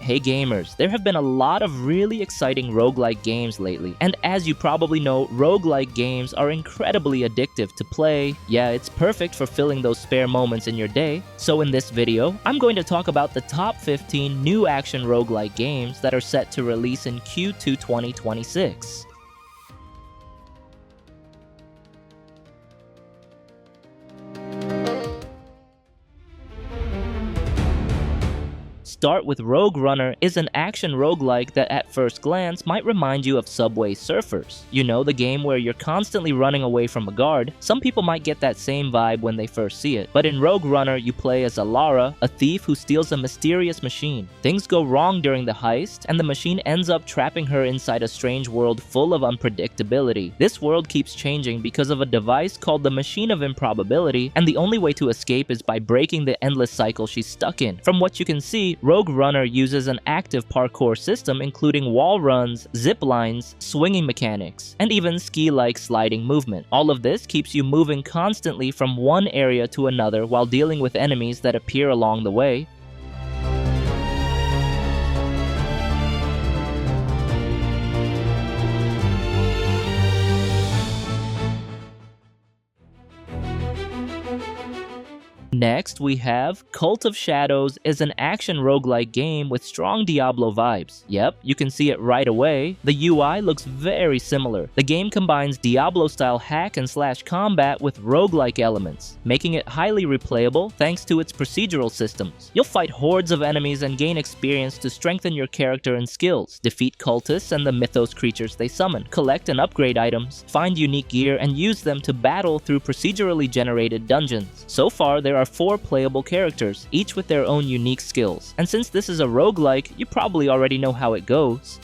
Hey gamers, there have been a lot of really exciting roguelike games lately, and as you probably know, roguelike games are incredibly addictive to play. Yeah, it's perfect for filling those spare moments in your day. So in this video, I'm going to talk about the top 15 new action roguelike games that are set to release in Q2 2026. Start with Rogue Runner is an action roguelike that at first glance might remind you of Subway Surfers. You know, the game where you're constantly running away from a guard. Some people might get that same vibe when they first see it. But in Rogue Runner, you play as Alara, a thief who steals a mysterious machine. Things go wrong during the heist, and the machine ends up trapping her inside a strange world full of unpredictability. This world keeps changing because of a device called the Machine of Improbability, and the only way to escape is by breaking the endless cycle she's stuck in. From what you can see, Rogue Runner uses an active parkour system including wall runs, zip lines, swinging mechanics, and even ski-like sliding movement. All of this keeps you moving constantly from one area to another while dealing with enemies that appear along the way. Next, we have Cult of Shadows is an action roguelike game with strong Diablo vibes. Yep, you can see it right away. The UI looks very similar. The game combines Diablo-style hack-and-slash combat with roguelike elements, making it highly replayable thanks to its procedural systems. You'll fight hordes of enemies and gain experience to strengthen your character and skills, defeat cultists and the mythos creatures they summon, collect and upgrade items, find unique gear, and use them to battle through procedurally generated dungeons. So far, there are 4 playable characters, each with their own unique skills. And since this is a roguelike, you probably already know how it goes.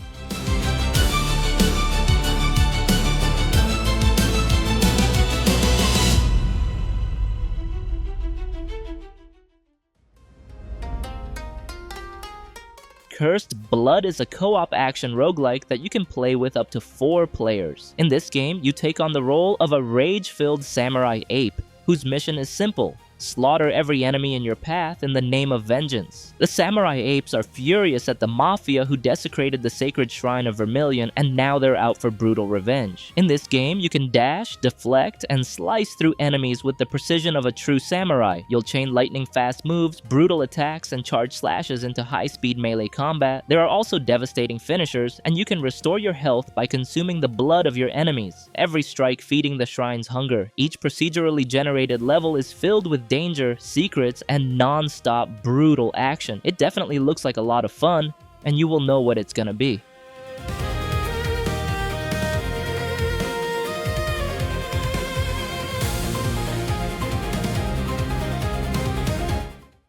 Cursed Blood is a co-op action roguelike that you can play with up to 4 players. In this game, you take on the role of a rage-filled samurai ape, whose mission is simple: slaughter every enemy in your path in the name of vengeance. The samurai apes are furious at the mafia who desecrated the sacred shrine of Vermilion, and now they're out for brutal revenge. In this game, you can dash, deflect, and slice through enemies with the precision of a true samurai. You'll chain lightning-fast moves, brutal attacks, and charge slashes into high-speed melee combat. There are also devastating finishers, and you can restore your health by consuming the blood of your enemies, every strike feeding the shrine's hunger. Each procedurally generated level is filled with danger, secrets, and non-stop brutal action. It definitely looks like a lot of fun, and you will know what it's gonna be.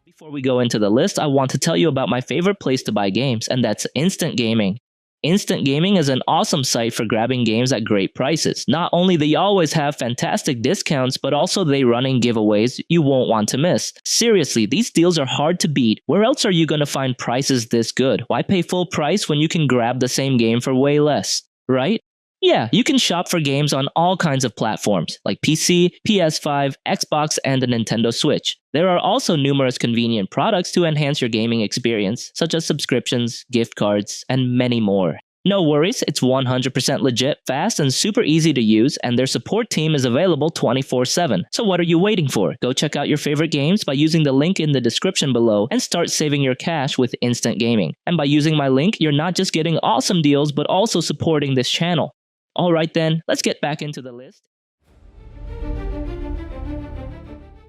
Before we go into the list, I want to tell you about my favorite place to buy games, and that's Instant Gaming. Instant Gaming is an awesome site for grabbing games at great prices. Not only they always have fantastic discounts, but also they running giveaways you won't want to miss. Seriously, these deals are hard to beat. Where else are you going to find prices this good? Why pay full price when you can grab the same game for way less, right? Yeah, you can shop for games on all kinds of platforms, like PC, PS5, Xbox, and a Nintendo Switch. There are also numerous convenient products to enhance your gaming experience, such as subscriptions, gift cards, and many more. No worries, it's 100% legit, fast, and super easy to use, and their support team is available 24/7. So what are you waiting for? Go check out your favorite games by using the link in the description below and start saving your cash with Instant Gaming. And by using my link, you're not just getting awesome deals, but also supporting this channel. Alright then, let's get back into the list.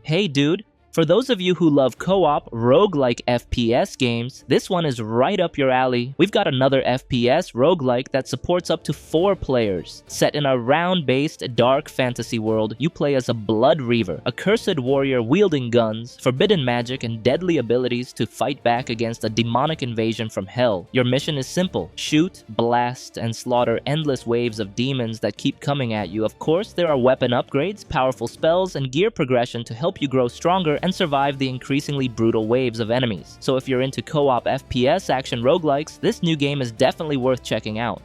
Hey dude! For those of you who love co-op, roguelike FPS games, this one is right up your alley. We've got another FPS roguelike that supports up to 4 players. Set in a round-based, dark fantasy world, you play as a Blood Reaver, a cursed warrior wielding guns, forbidden magic, and deadly abilities to fight back against a demonic invasion from hell. Your mission is simple: shoot, blast, and slaughter endless waves of demons that keep coming at you. Of course, there are weapon upgrades, powerful spells, and gear progression to help you grow stronger and survive the increasingly brutal waves of enemies. So if you're into co-op FPS action roguelikes, this new game is definitely worth checking out.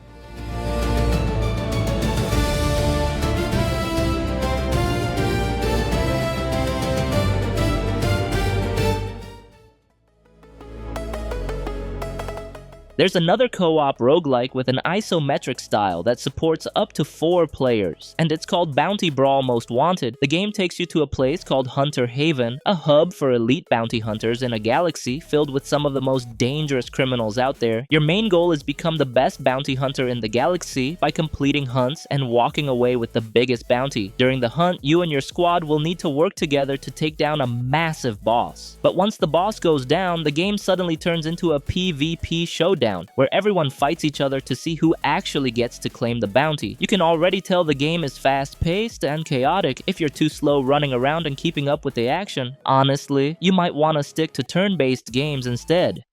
There's another co-op roguelike with an isometric style that supports up to 4 players, and it's called Bounty Brawl Most Wanted. The game takes you to a place called Hunter Haven, a hub for elite bounty hunters in a galaxy filled with some of the most dangerous criminals out there. Your main goal is become the best bounty hunter in the galaxy by completing hunts and walking away with the biggest bounty. During the hunt, you and your squad will need to work together to take down a massive boss. But once the boss goes down, the game suddenly turns into a PvP showdown, where everyone fights each other to see who actually gets to claim the bounty. You can already tell the game is fast-paced and chaotic if you're too slow running around and keeping up with the action. Honestly, you might want to stick to turn-based games instead.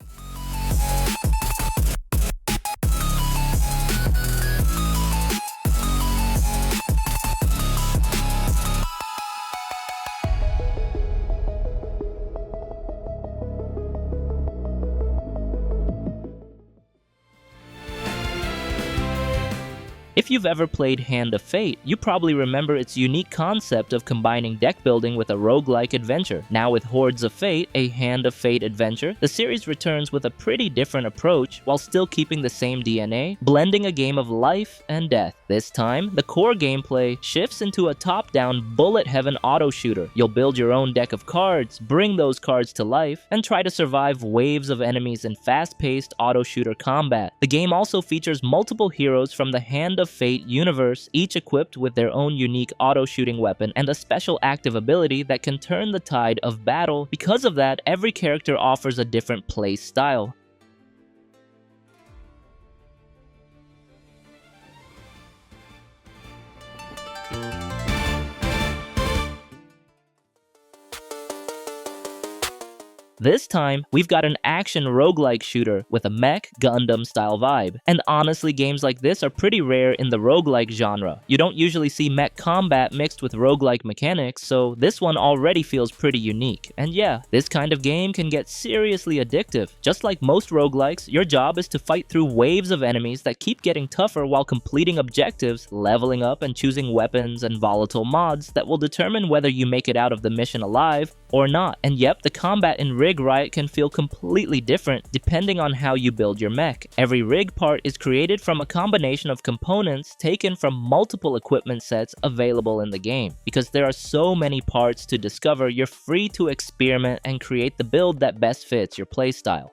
If you've ever played Hand of Fate, you probably remember its unique concept of combining deck building with a roguelike adventure. Now with Hordes of Fate, a Hand of Fate adventure, the series returns with a pretty different approach while still keeping the same DNA, blending a game of life and death. This time, the core gameplay shifts into a top-down bullet heaven auto shooter. You'll build your own deck of cards, bring those cards to life, and try to survive waves of enemies in fast-paced auto shooter combat. The game also features multiple heroes from the Hand of Fate universe, each equipped with their own unique auto-shooting weapon and a special active ability that can turn the tide of battle. Because of that, every character offers a different play style. This time, we've got an action roguelike shooter with a mech Gundam style vibe. And honestly, games like this are pretty rare in the roguelike genre. You don't usually see mech combat mixed with roguelike mechanics, so this one already feels pretty unique. And yeah, this kind of game can get seriously addictive. Just like most roguelikes, your job is to fight through waves of enemies that keep getting tougher while completing objectives, leveling up, and choosing weapons and volatile mods that will determine whether you make it out of the mission alive or not. And yep, the combat in Riot can feel completely different depending on how you build your mech. Every rig part is created from a combination of components taken from multiple equipment sets available in the game. Because there are so many parts to discover, you're free to experiment and create the build that best fits your playstyle.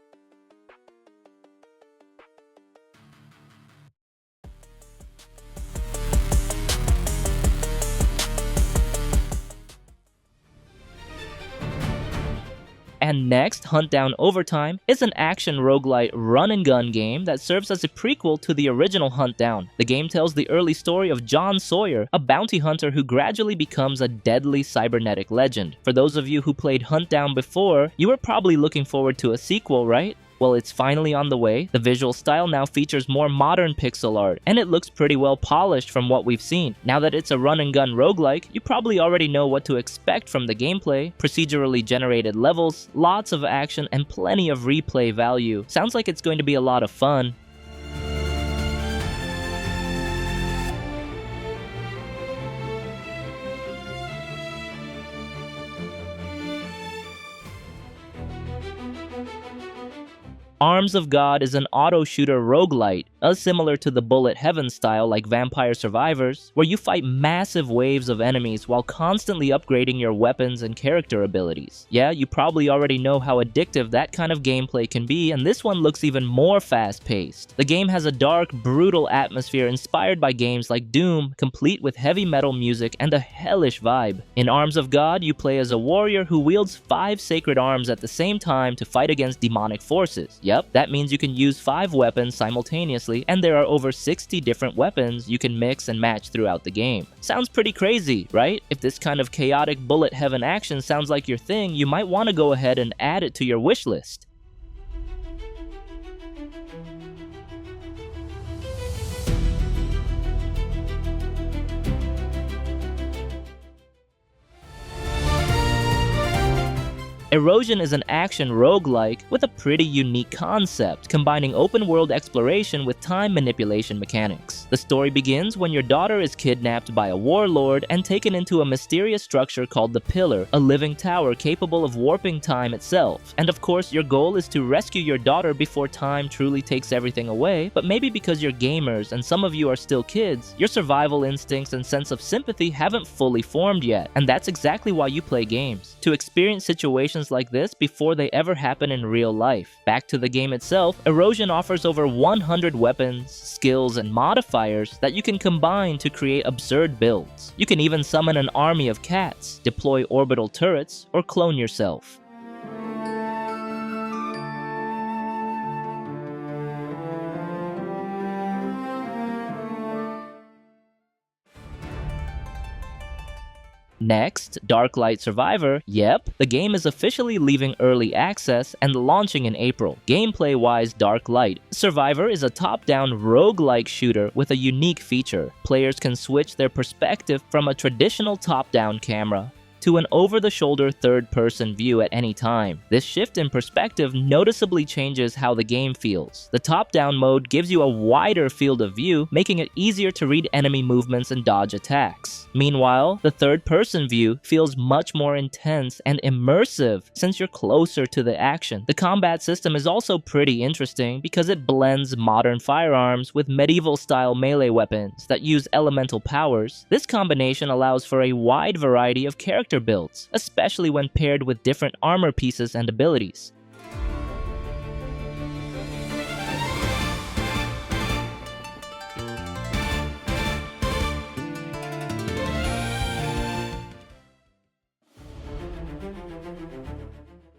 And next, HUNTDOWN Overtime is an action roguelite run-and-gun game that serves as a prequel to the original HUNTDOWN. The game tells the early story of John Sawyer, a bounty hunter who gradually becomes a deadly cybernetic legend. For those of you who played HUNTDOWN before, you were probably looking forward to a sequel, right? Well, it's finally on the way. The visual style now features more modern pixel art, and it looks pretty well polished from what we've seen. Now that it's a run-and-gun roguelike, you probably already know what to expect from the gameplay. Procedurally generated levels, lots of action, and plenty of replay value. Sounds like it's going to be a lot of fun. Arms of God is an auto-shooter roguelite, similar to the Bullet Heaven style like Vampire Survivors, where you fight massive waves of enemies while constantly upgrading your weapons and character abilities. Yeah, you probably already know how addictive that kind of gameplay can be, and this one looks even more fast-paced. The game has a dark, brutal atmosphere inspired by games like Doom, complete with heavy metal music and a hellish vibe. In Arms of God, you play as a warrior who wields 5 sacred arms at the same time to fight against demonic forces. Yep, that means you can use 5 weapons simultaneously, and there are over 60 different weapons you can mix and match throughout the game. Sounds pretty crazy, right? If this kind of chaotic bullet heaven action sounds like your thing, you might want to go ahead and add it to your wish list. Erosion is an action roguelike with a pretty unique concept, combining open-world exploration with time manipulation mechanics. The story begins when your daughter is kidnapped by a warlord and taken into a mysterious structure called the Pillar, a living tower capable of warping time itself. And of course, your goal is to rescue your daughter before time truly takes everything away, but maybe because you're gamers and some of you are still kids, your survival instincts and sense of sympathy haven't fully formed yet, and that's exactly why you play games. To experience situations like this before they ever happen in real life. Back to the game itself, Erosion offers over 100 weapons, skills, and modifiers that you can combine to create absurd builds. You can even summon an army of cats, deploy orbital turrets, or clone yourself. Next, Darklight Survivor. Yep, the game is officially leaving early access and launching in April. Gameplay-wise, Darklight Survivor is a top-down roguelike shooter with a unique feature. Players can switch their perspective from a traditional top-down camera to an over-the-shoulder third-person view at any time. This shift in perspective noticeably changes how the game feels. The top-down mode gives you a wider field of view, making it easier to read enemy movements and dodge attacks. Meanwhile, the third-person view feels much more intense and immersive since you're closer to the action. The combat system is also pretty interesting because it blends modern firearms with medieval-style melee weapons that use elemental powers. This combination allows for a wide variety of character builds, especially when paired with different armor pieces and abilities.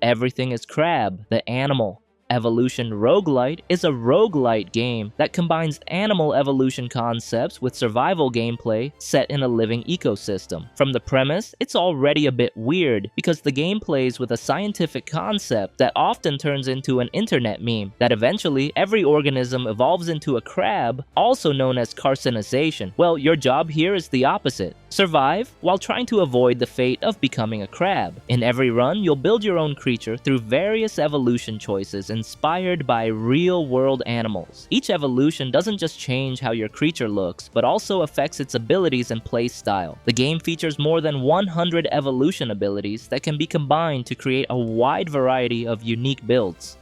Everything is Crab, the animal. Evolution Roguelite is a roguelite game that combines animal evolution concepts with survival gameplay set in a living ecosystem. From the premise, it's already a bit weird because the game plays with a scientific concept that often turns into an internet meme, that eventually every organism evolves into a crab, also known as carcinization. Well, your job here is the opposite. Survive while trying to avoid the fate of becoming a crab. In every run, you'll build your own creature through various evolution choices inspired by real-world animals. Each evolution doesn't just change how your creature looks, but also affects its abilities and play style. The game features more than 100 evolution abilities that can be combined to create a wide variety of unique builds.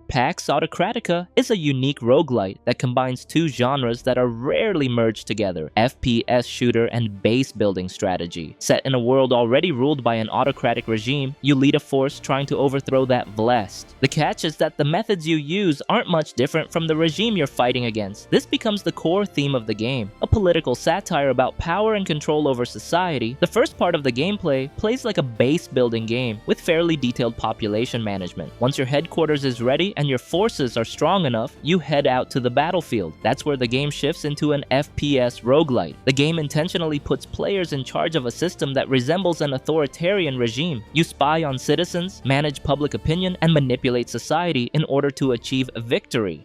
Pax Autocratica is a unique roguelite that combines two genres that are rarely merged together: FPS shooter and base building strategy. Set in a world already ruled by an autocratic regime, you lead a force trying to overthrow that blessed. The catch is that the methods you use aren't much different from the regime you're fighting against. This becomes the core theme of the game, a political satire about power and control over society. The first part of the gameplay plays like a base building game with fairly detailed population management. Once your headquarters is ready and your forces are strong enough, you head out to the battlefield. That's where the game shifts into an FPS roguelite. The game intentionally puts players in charge of a system that resembles an authoritarian regime. You spy on citizens, manage public opinion, and manipulate society in order to achieve victory.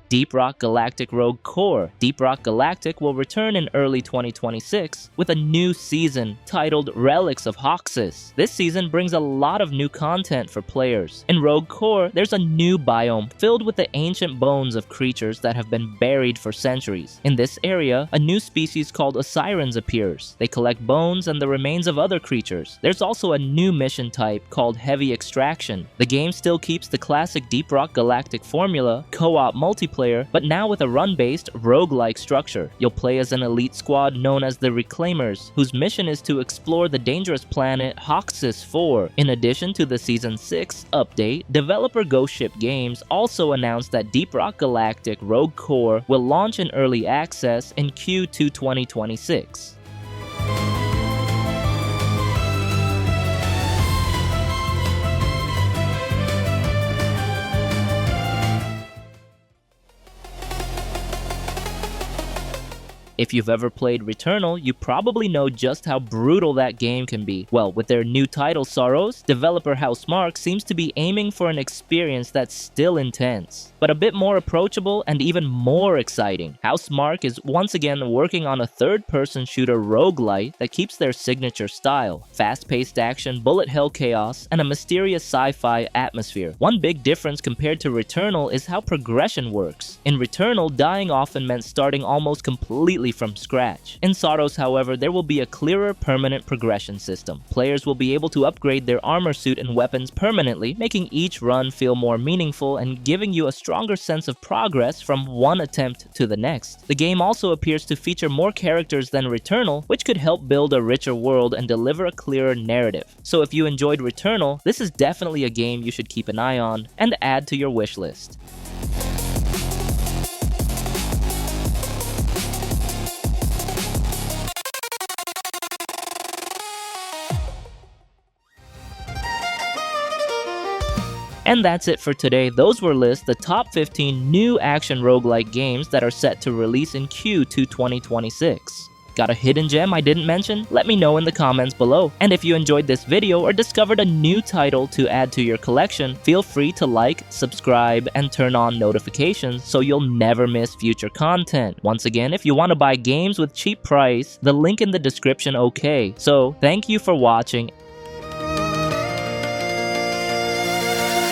Deep Rock Galactic Rogue Core. Deep Rock Galactic will return in early 2026 with a new season titled Relics of Hoxus. This season brings a lot of new content for players. In Rogue Core, there's a new biome filled with the ancient bones of creatures that have been buried for centuries. In this area, a new species called Osirans appears. They collect bones and the remains of other creatures. There's also a new mission type called Heavy Extraction. The game still keeps the classic Deep Rock Galactic formula, co-op multiplayer, but now with a run-based, roguelike structure. You'll play as an elite squad known as the Reclaimers, whose mission is to explore the dangerous planet Hoxus 4. In addition to the Season 6 update, developer Ghost Ship Games also announced that Deep Rock Galactic Rogue Core will launch in early access in Q2 2026. If you've ever played Returnal, you probably know just how brutal that game can be. Well, with their new title Saros, developer Housemarque seems to be aiming for an experience that's still intense, but a bit more approachable and even more exciting. Housemarque is once again working on a third-person shooter roguelite that keeps their signature style: fast-paced action, bullet hell chaos, and a mysterious sci-fi atmosphere. One big difference compared to Returnal is how progression works. In Returnal, dying often meant starting almost completely from scratch. In Saros, however, there will be a clearer permanent progression system. Players will be able to upgrade their armor suit and weapons permanently, making each run feel more meaningful and giving you a stronger sense of progress from one attempt to the next. The game also appears to feature more characters than Returnal, which could help build a richer world and deliver a clearer narrative. So if you enjoyed Returnal, this is definitely a game you should keep an eye on and add to your wish list. And that's it for today. Those were lists the top 15 new action roguelike games that are set to release in Q2 2026. Got a hidden gem I didn't mention? Let me know in the comments below. And if you enjoyed this video or discovered a new title to add to your collection, feel free to like, subscribe, and turn on notifications so you'll never miss future content. Once again, if you want to buy games with cheap price, the link in the description okay. So, thank you for watching